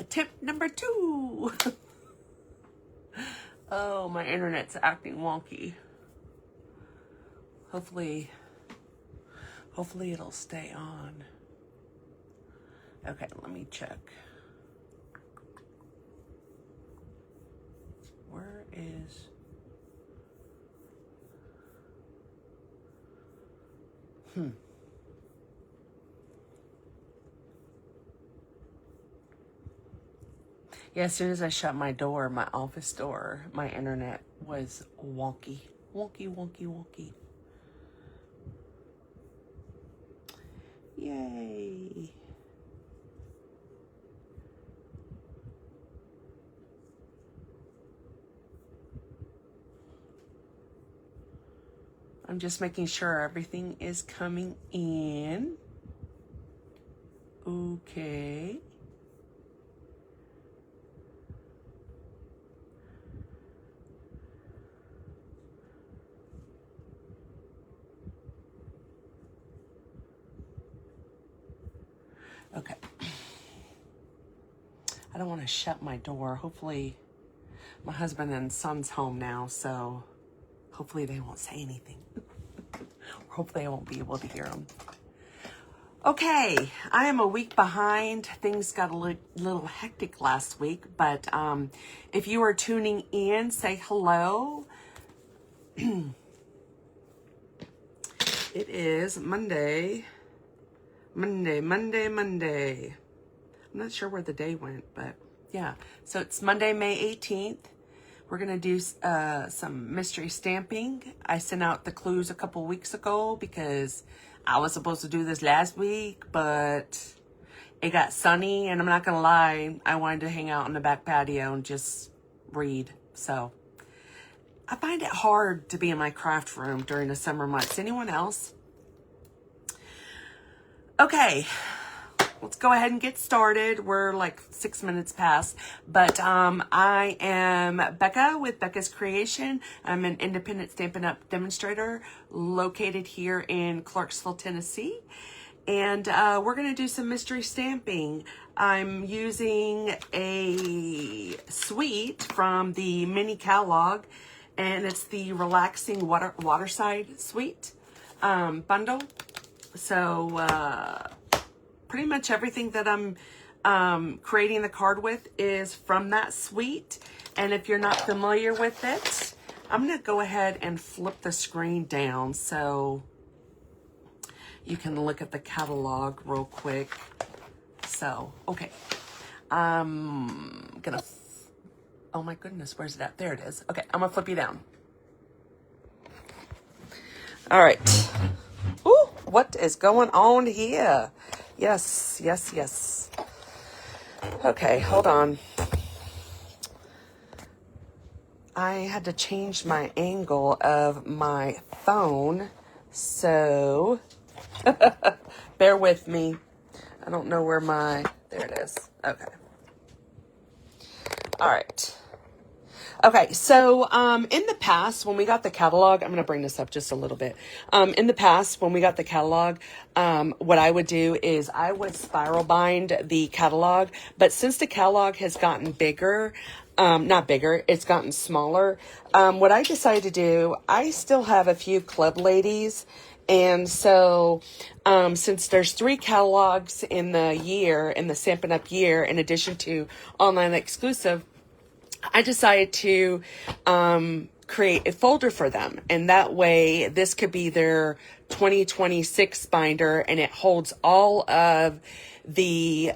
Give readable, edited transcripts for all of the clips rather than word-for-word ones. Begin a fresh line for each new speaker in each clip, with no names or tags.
Attempt number 2. Oh, my internet's acting wonky. Hopefully it'll stay on. Okay, let me check. Where is... Yeah, as soon as I shut my door, my office door, my internet was wonky. Wonky. Yay. I'm just making sure everything is coming in. Okay. Okay. I don't want to shut my door. Hopefully my husband and son's home now, so hopefully they won't say anything. Hopefully I won't be able to hear them. Okay, I am a week behind. Things got a little hectic last week, but if you are tuning in, say hello. It is Monday. Monday. I'm not sure where the day went, but yeah. So it's Monday, May 18th. We're going to do some mystery stamping. I sent out the clues a couple weeks ago because I was supposed to do this last week, but it got sunny, and I'm not going to lie, I wanted to hang out on the back patio and just read. So I find it hard to be in my craft room during the summer months. Anyone else? Okay, let's go ahead and get started. We're like 6 minutes past, but I am Becca with Becca's Creation. I'm an independent Stampin' Up demonstrator located here in Clarksville, Tennessee, and we're going to do some mystery stamping. I'm using a suite from the mini catalog, and it's the Relaxing Waterside suite bundle. So pretty much everything that I'm creating the card with is from that suite. And if you're not familiar with it, I'm going to go ahead and flip the screen down so you can look at the catalog real quick. So, okay. I'm going to... Oh my goodness, where's that? There it is. Okay, I'm going to flip you down. All right. Ooh, what is going on here? Yes. Okay, hold on. I had to change my angle of my phone, so bear with me. I don't know where there it is. Okay. All right. Okay, so in the past, when we got the catalog, I'm going to bring this up just a little bit. In the past, when we got the catalog, what I would do is I would spiral bind the catalog. But since the catalog has gotten bigger, not bigger, it's gotten smaller, what I decided to do, I still have a few club ladies. And so since there's 3 catalogs in the year, in the Stampin' Up year, in addition to online exclusive, I decided to create a folder for them, and that way this could be their 2026 binder, and it holds all of the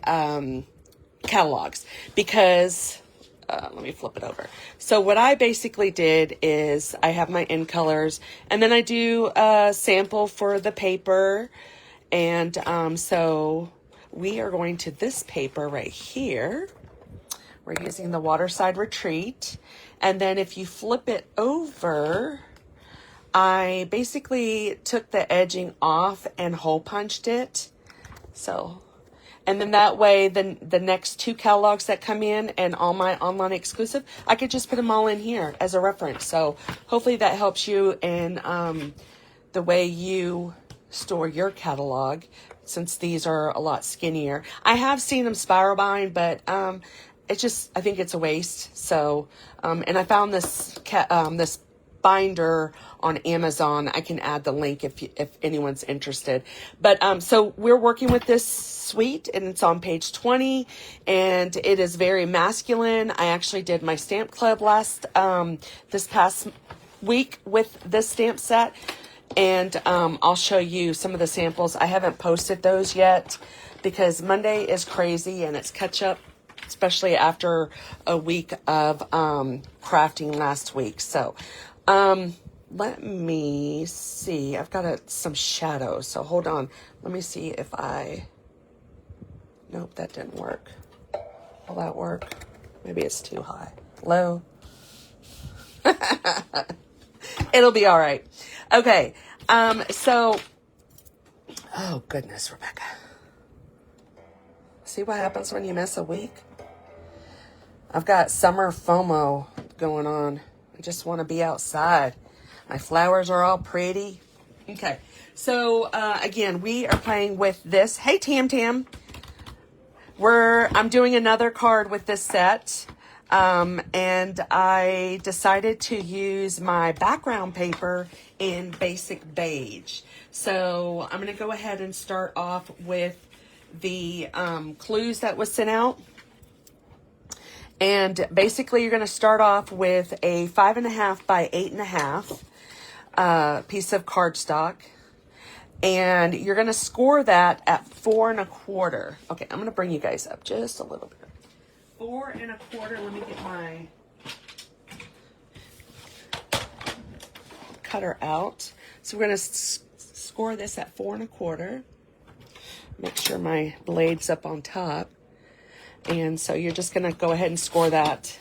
catalogs. Because let me flip it over. So what I basically did is I have my end colors, and then I do a sample for the paper, and so we are going to this paper right here. We're using the Waterside Retreat. And then if you flip it over, I basically took the edging off and hole punched it. So, and then that way, the next 2 catalogs that come in and all my online exclusive, I could just put them all in here as a reference. So hopefully that helps you in the way you store your catalog. since these are a lot skinnier. I have seen them spiral bind, but it's just, I think it's a waste. So, and I found this this binder on Amazon. I can add the link if anyone's interested. But so we're working with this suite, and it's on page 20, and it is very masculine. I actually did my stamp club this past week with this stamp set, and I'll show you some of the samples. I haven't posted those yet because Monday is crazy and it's catch up, especially after a week of crafting last week. So let me see. I've got some shadows, so hold on. Let me see if nope, that didn't work. Will that work? Maybe it's too high. Low. It'll be all right. Okay. So, oh goodness, Rebecca. See what happens when you miss a week? I've got summer FOMO going on. I just want to be outside. My flowers are all pretty. Okay. So, again, we are playing with this. Hey, Tam Tam. I'm doing another card with this set. And I decided to use my background paper in basic beige. So I'm going to go ahead and start off with the clues that was sent out. And basically you're going to start off with a 5.5 by 8.5 piece of cardstock. And you're going to score that at 4 1/4. Okay, I'm going to bring you guys up just a little bit. 4 1/4. Let me get my cutter out. So we're going to score this at 4 1/4. Make sure my blade's up on top. And so you're just going to go ahead and score that.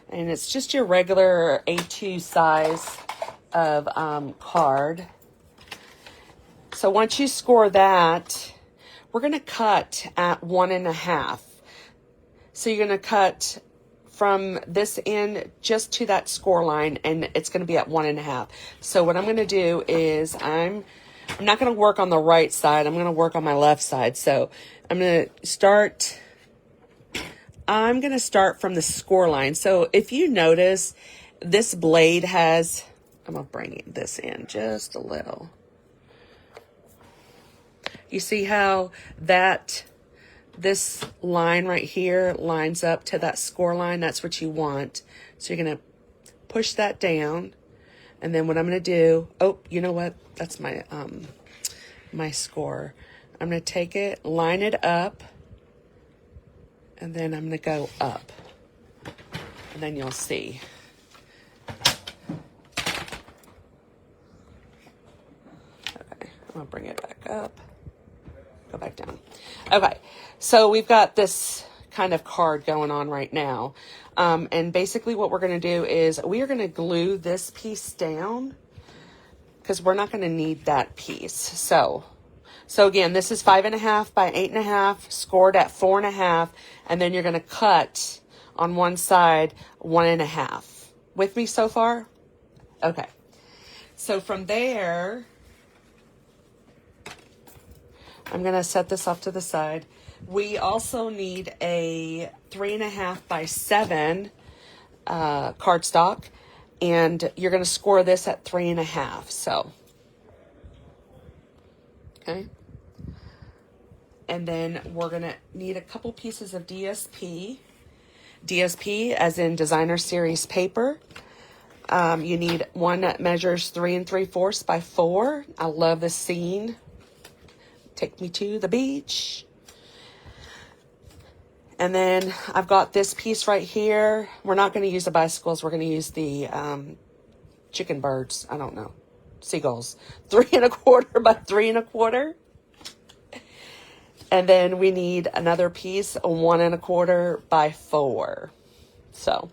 And it's just your regular A2 size of card. So once you score that, we're going to cut at 1 1/2. So you're going to cut from this end just to that score line, and it's going to be at 1 1/2. So what I'm going to do is I'm not going to work on the right side. I'm going to work on my left side. So I'm going to start from the score line. So if you notice, this blade has, I'm going to bring this in just a little. You see how this line right here lines up to that score line? That's what you want. So you're going to push that down. And then what I'm going to do, oh, you know what? That's my score. I'm going to take it, line it up, and then I'm going to go up. And then you'll see. Okay, I'm going to bring it back up. Go back down. Okay, so we've got this kind of card going on right now. And basically what we're going to do is we are going to glue this piece down because we're not going to need that piece. So again, this is 5.5 by 8.5, scored at 4 1/2, and then you're going to cut on one side 1 1/2. With me so far? Okay. So from there, I'm going to set this off to the side. We also need a 3.5 by 7 cardstock, and you're going to score this at 3 1/2. So, okay. And then we're going to need a couple pieces of DSP. DSP as in designer series paper. You need one that measures 3 3/4 by 4. I love this scene. Take me to the beach. And then I've got this piece right here. We're not going to use the bicycles. We're going to use the chicken birds. I don't know. Seagulls. 3 1/4 by 3 1/4. And then we need another piece, 1 1/4 by 4. So,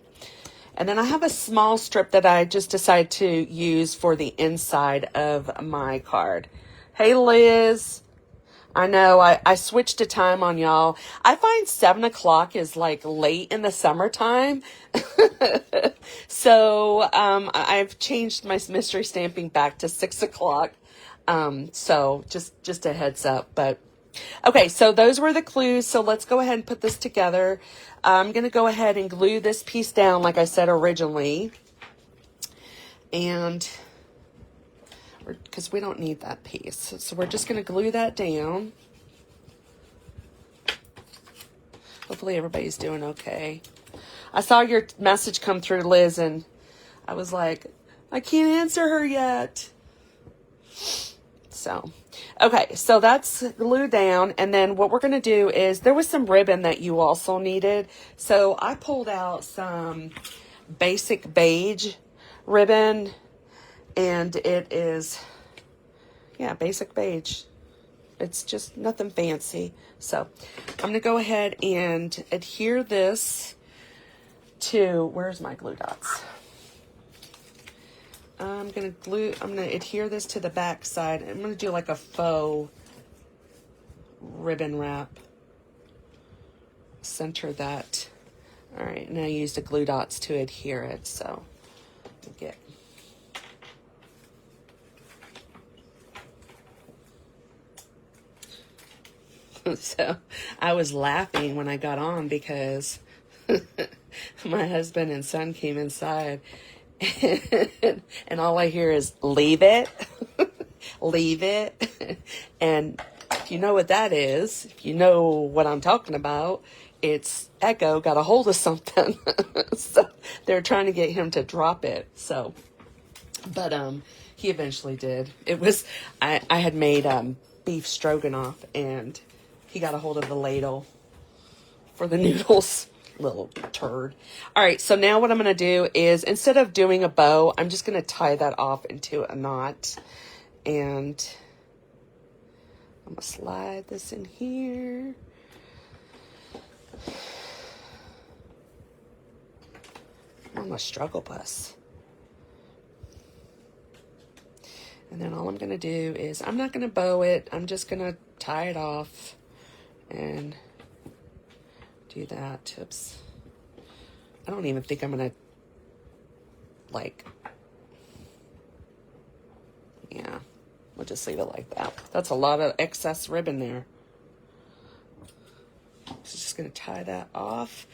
and then I have a small strip that I just decided to use for the inside of my card. Hey, Liz. I know, I switched to time on y'all. I find 7 o'clock is like late in the summertime. So, I've changed my mystery stamping back to 6 o'clock. So just a heads up. But okay, so those were the clues. So let's go ahead and put this together. I'm going to go ahead and glue this piece down like I said originally. And because we don't need that piece. So we're just going to glue that down. Hopefully everybody's doing okay. I saw your message come through, Liz, and I was like, I can't answer her yet. So, okay, so that's glued down. And then what we're going to do is, there was some ribbon that you also needed. So I pulled out some basic beige ribbon, and it is, yeah, basic beige. It's just nothing fancy. So I'm going to go ahead and adhere this to, where's my glue dots? I'm going to adhere this to the back side. I'm going to do like a faux ribbon wrap. Center that. All right, and I used the glue dots to adhere it. So get. So I was laughing when I got on because my husband and son came inside and all I hear is, leave it, leave it. And if you know what that is, if you know what I'm talking about, it's Echo got a hold of something. So they're trying to get him to drop it. So, but he eventually did. It was, I had made beef stroganoff, and he got a hold of the ladle for the noodles. Little turd. All right, so now what I'm going to do is, instead of doing a bow, I'm just going to tie that off into a knot. And I'm going to slide this in here. I'm a struggle bus. And then all I'm going to do is, I'm not going to bow it. I'm just going to tie it off and do that. Oops. I don't even think I'm going to, like, yeah, we'll just leave it like that. That's a lot of excess ribbon there. So just going to tie that off.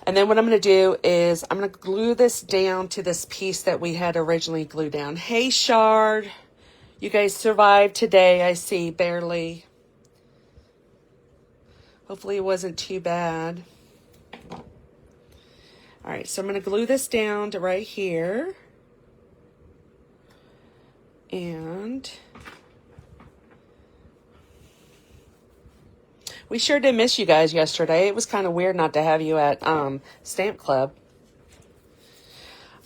And then what I'm going to do is I'm going to glue this down to this piece that we had originally glued down. Hey, Shard. You guys survived today, I see, barely. Hopefully it wasn't too bad. All right, so I'm going to glue this down to right here. And we sure did miss you guys yesterday. It was kind of weird not to have you at Stamp Club.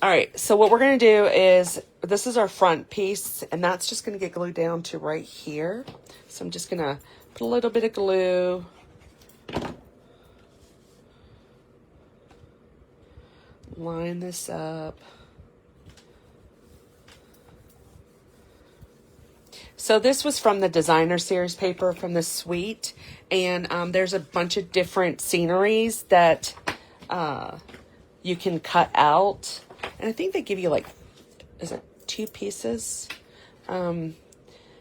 All right, so what we're going to do is, this is our front piece, and that's just going to get glued down to right here. So I'm just going to put a little bit of glue. Line this up. So this was from the designer series paper from the suite, and there's a bunch of different sceneries that you can cut out, and I think they give you like, is it 2 pieces?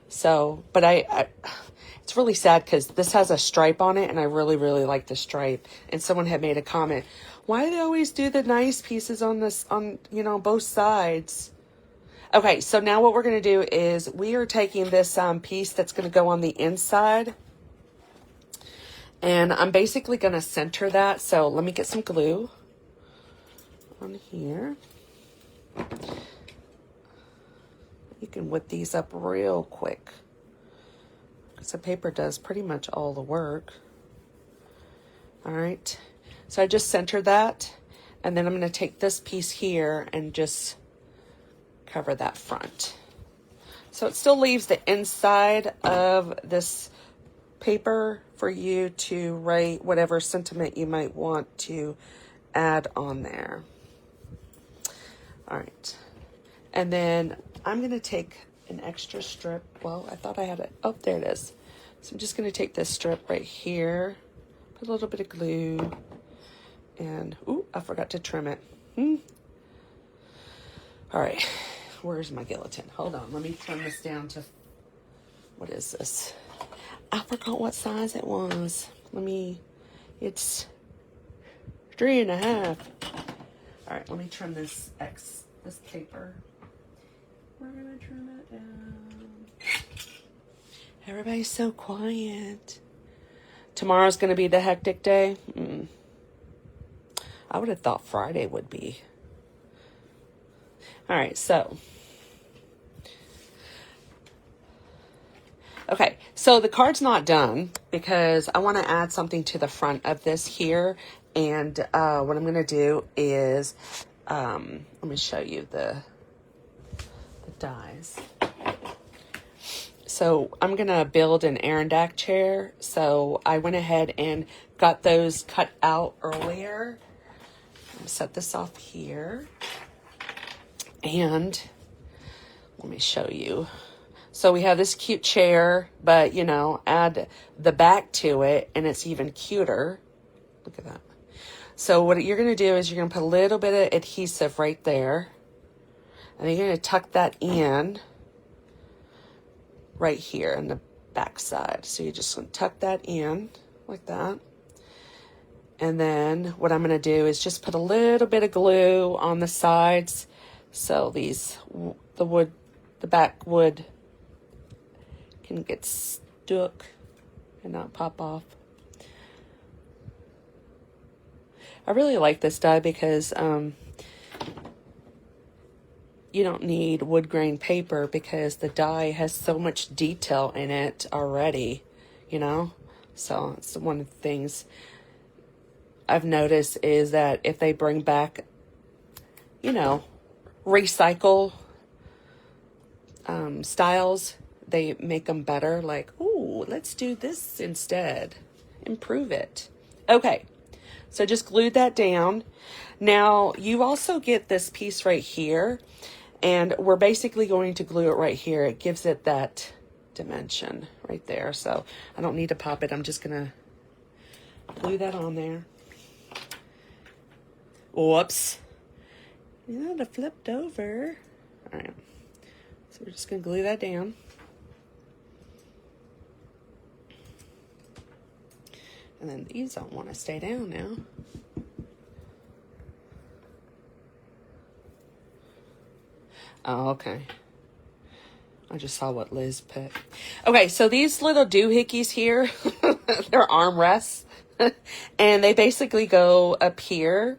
So, but I it's really sad because this has a stripe on it, and I really, really like the stripe. And someone had made a comment, why do they always do the nice pieces on this, on, you know, both sides? Okay, so now what we're going to do is we are taking this piece that's going to go on the inside, and I'm basically going to center that. So let me get some glue on here. You can whip these up real quick because the paper does pretty much all the work. All right, so I just centered that, and then I'm going to take this piece here and just cover that front. So it still leaves the inside of this paper for you to write whatever sentiment you might want to add on there. All right. And then I'm going to take an extra strip. Well, I thought I had it. Oh, there it is. So I'm just going to take this strip right here, put a little bit of glue, and, ooh, I forgot to trim it. All right. Where's my guillotine? Hold on. Let me trim this down to what is this? I forgot what size it was. It's 3.5. All right, let me trim this paper. We're gonna trim it down. Everybody's so quiet. Tomorrow's gonna be the hectic day. I would have thought Friday would be. All right, so. Okay, so the card's not done because I want to add something to the front of this here. And what I'm going to do is, let me show you the dies. So I'm going to build an Arandac chair. So I went ahead and got those cut out earlier. I'm set this off here. And let me show you. So we have this cute chair, but, you know, add the back to it, and it's even cuter. Look at that. So what you're going to do is you're going to put a little bit of adhesive right there. And then you're going to tuck that in right here in the back side. So you're just going to tuck that in like that. And then what I'm going to do is just put a little bit of glue on the sides. So the back wood can get stuck and not pop off. I really like this die because you don't need wood grain paper because the die has so much detail in it already, you know? So it's one of the things I've noticed is that if they bring back, you know, recycle styles, they make them better. Like, ooh, let's do this instead. Improve it. Okay, so just glued that down. Now, you also get this piece right here, and we're basically going to glue it right here. It gives it that dimension right there. So I don't need to pop it. I'm just going to glue that on there. Whoops. You know, it flipped over. All right. So we're just going to glue that down. And then these don't want to stay down now. Oh, okay. I just saw what Liz put. Okay, so these little doohickeys here, they're armrests. And they basically go up here.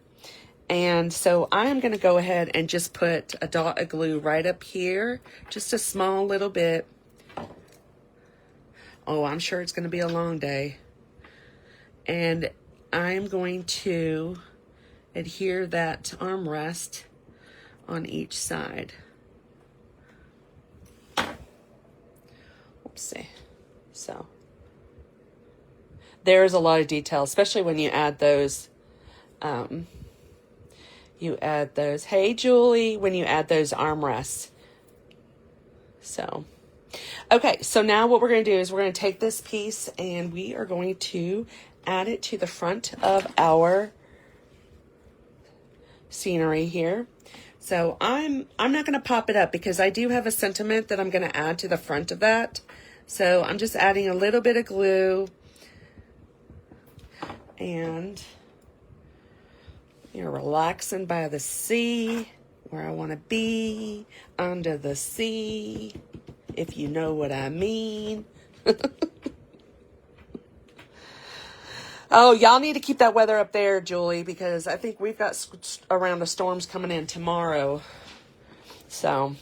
And so I'm going to go ahead and just put a dot of glue right up here. Just a small little bit. Oh, I'm sure it's going to be a long day. And I'm going to adhere that armrest on each side. Oopsie. So there's a lot of detail, especially when you add those. Hey, Julie, when you add those armrests. So, okay, so now what we're going to do is we're going to take this piece and we are going to add it to the front of our scenery here. So I'm not going to pop it up because I do have a sentiment that I'm going to add to the front of that. So I'm just adding a little bit of glue and you're relaxing by the sea where I want to be, under the sea, if you know what I mean. Oh, y'all need to keep that weather up there, Julie, because I think we've got around the storms coming in tomorrow. So,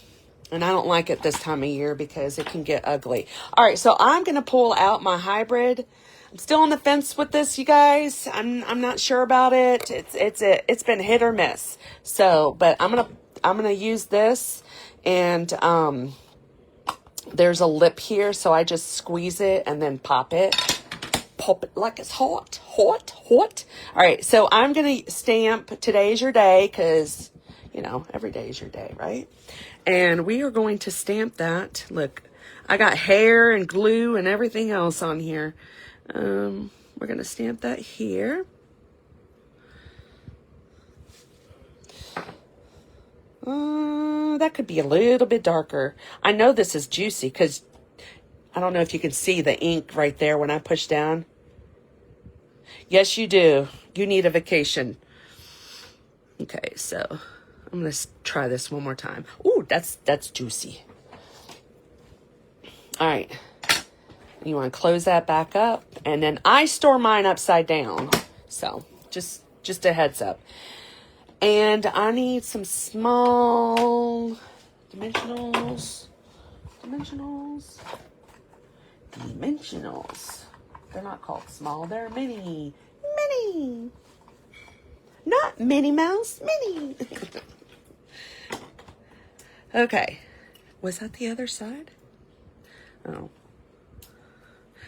and I don't like it this time of year because it can get ugly. All right, so I'm going to pull out my hybrid. I'm still on the fence with this, you guys. I'm not sure about it. It's been hit or miss. So, but I'm gonna use this, and there's a lip here, so I just squeeze it and then pop it like it's hot. All right, so I'm gonna stamp Today's Your Day because, you know, every day is your day, right? And we are going to stamp that. Look, I got hair and glue and everything else on here. We're going to stamp that here. That could be a little bit darker. I know this is juicy because I don't know if you can see the ink right there when I push down. Yes, you do. You need a vacation. Okay, so I'm going to try this one more time. Ooh, that's juicy. All right. You want to close that back up. And then I store mine upside down. So just a heads up. And I need some small dimensionals. They're not called small. They're mini. Not Minnie Mouse, Minnie. Okay. Was that the other side? Oh.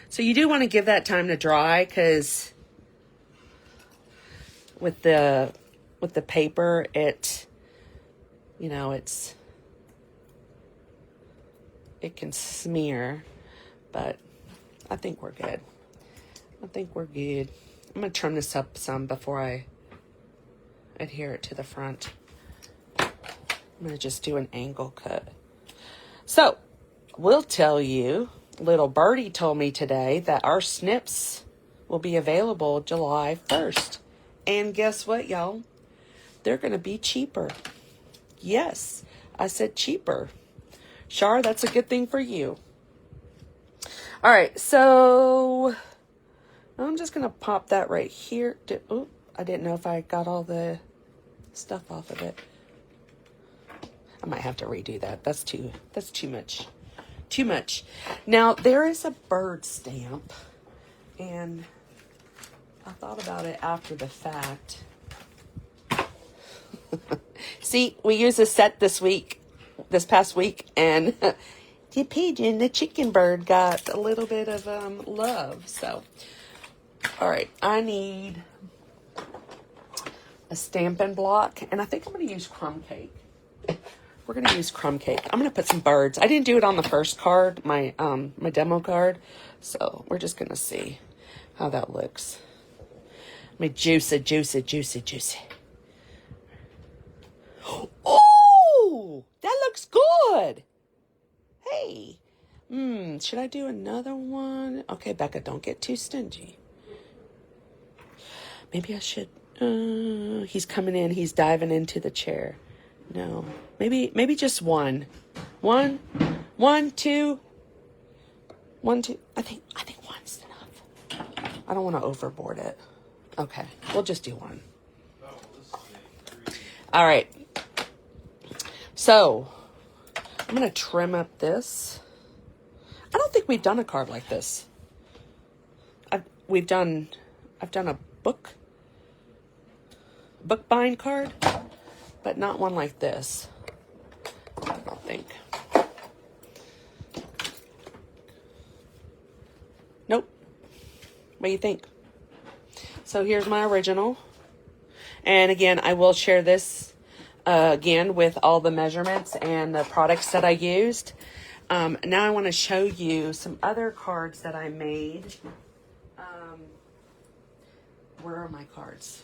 So you do want to give that time to dry, because with the paper, it can smear, but I think we're good. I'm going to trim this up some before I adhere it to the front. I'm going to just do an angle cut. So, we'll tell you, little birdie told me today that our snips will be available July 1st. And guess what, y'all? They're going to be cheaper. Yes, I said cheaper. Char, that's a good thing for you. All right, so I'm just going to pop that right here. I didn't know if I got all the stuff off of it. I might have to redo that. That's too much. Too much. Now, there is a bird stamp, and I thought about it after the fact. See, we used a set this past week, and the pigeon, the chicken bird, got a little bit of love. So, all right, I need a Stampin' block, and I think I'm going to use Crumb Cake. We're going to use Crumb Cake. I'm going to put some birds. I didn't do it on the first card, my demo card, so we're just going to see how that looks. My juicy. Oh, that looks good. Hey, should I do another one? Okay, Becca, don't get too stingy. Maybe I should. He's coming in. He's diving into the chair. No, maybe just one, two. I think one's enough. I don't want to overboard it. Okay, we'll just do one. All right. So I'm gonna trim up this. I don't think we've done a card like this. I've done a bookbind card, but not one like this. I don't think. Nope. What do you think? So here's my original. And again, I will share this again with all the measurements and the products that I used. Now I want to show you some other cards that I made. Where are my cards?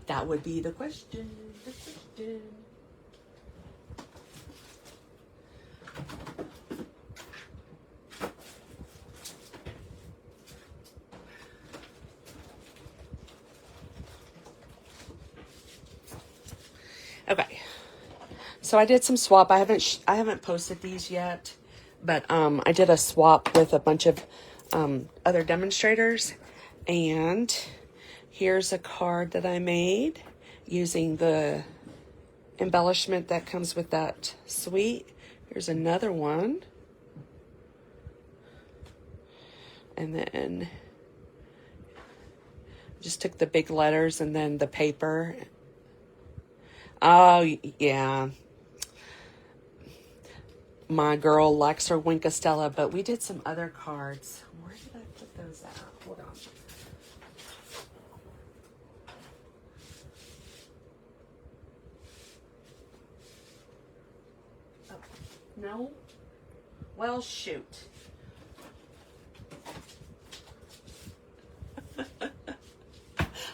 That would be the question. Okay. So I did some swap. I haven't posted these yet, but I did a swap with a bunch of other demonstrators, and here's a card that I made using the embellishment that comes with that suite. Here's another one. And then just took the big letters and then the paper. Oh, yeah. My girl likes her Winkastella, but we did some other cards. Where did I put those at? Hold on. Oh, no? Well, shoot.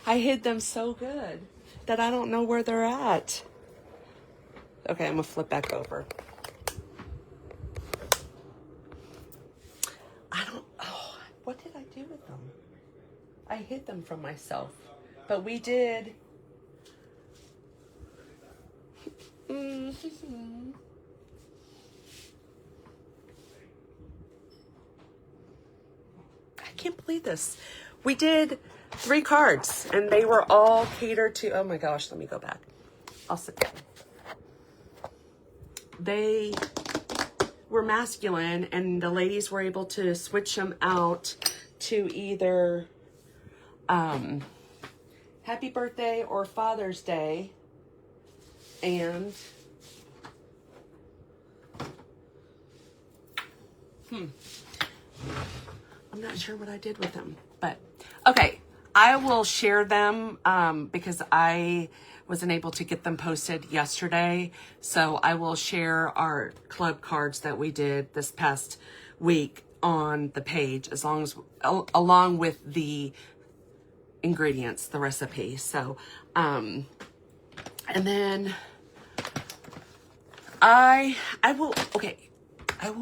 I hid them so good that I don't know where they're at. Okay, I'm gonna flip back over. I hid them from myself. But we did. I can't believe this. We did 3 cards, and they were all catered to, oh my gosh, let me go back. I'll sit down. They were masculine, and the ladies were able to switch them out to either Happy Birthday or Father's Day. And I'm not sure what I did with them, but okay. I will share them because I wasn't able to get them posted yesterday. So I will share our club cards that we did this past week on the page, along with the ingredients, the recipe. So, and then I will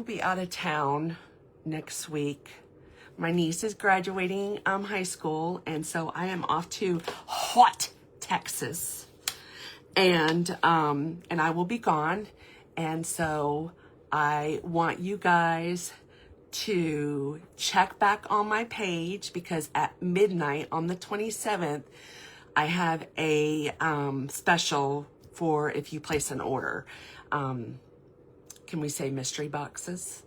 be out of town next week. My niece is graduating high school, and so I am off to hot Texas, and I will be gone. And so I want you guys to check back on my page, because at midnight on the 27th, I have a special for if you place an order. Can we say mystery boxes?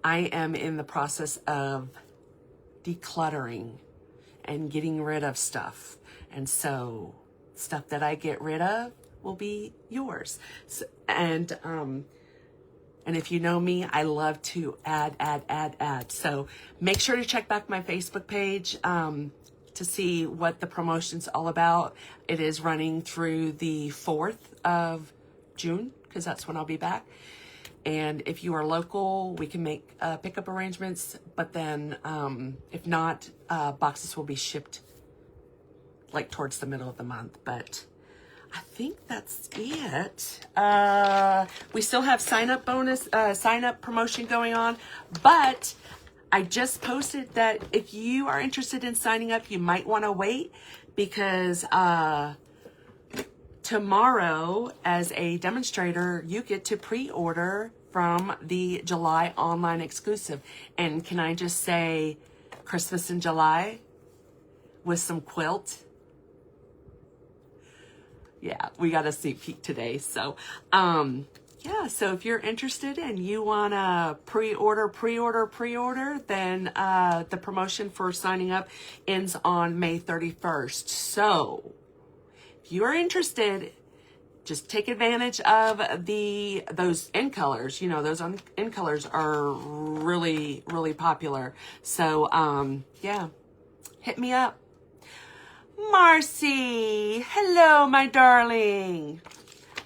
I am in the process of decluttering and getting rid of stuff. And so stuff that I get rid of will be yours. So, and if you know me, I love to add. So make sure to check back my Facebook page to see what the promotion's all about. It is running through the 4th of June, because that's when I'll be back. And if you are local, we can make pickup arrangements. But then if not, boxes will be shipped like towards the middle of the month. But I think that's it. We still have sign up promotion going on. But I just posted that if you are interested in signing up, you might want to wait, because tomorrow, as a demonstrator, you get to pre-order from the July online exclusive. And can I just say, Christmas in July with some quilt? Yeah, we got a sneak peek today. So, yeah, so if you're interested and you want to pre-order, then the promotion for signing up ends on May 31st. So if you are interested, just take advantage of those end colors. You know, those end colors are really, really popular. So, yeah, hit me up. Marcy, hello, my darling.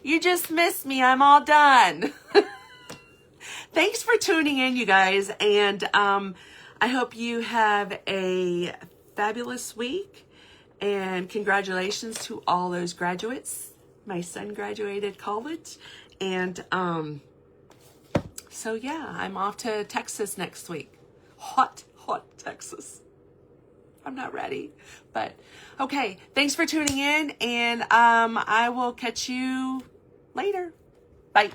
You just missed me. I'm all done. Thanks for tuning in, you guys. And I hope you have a fabulous week. And congratulations to all those graduates. My son graduated college. And so, yeah, I'm off to Texas next week. Hot Texas. I'm not ready, but okay. Thanks for tuning in, and I will catch you later. Bye.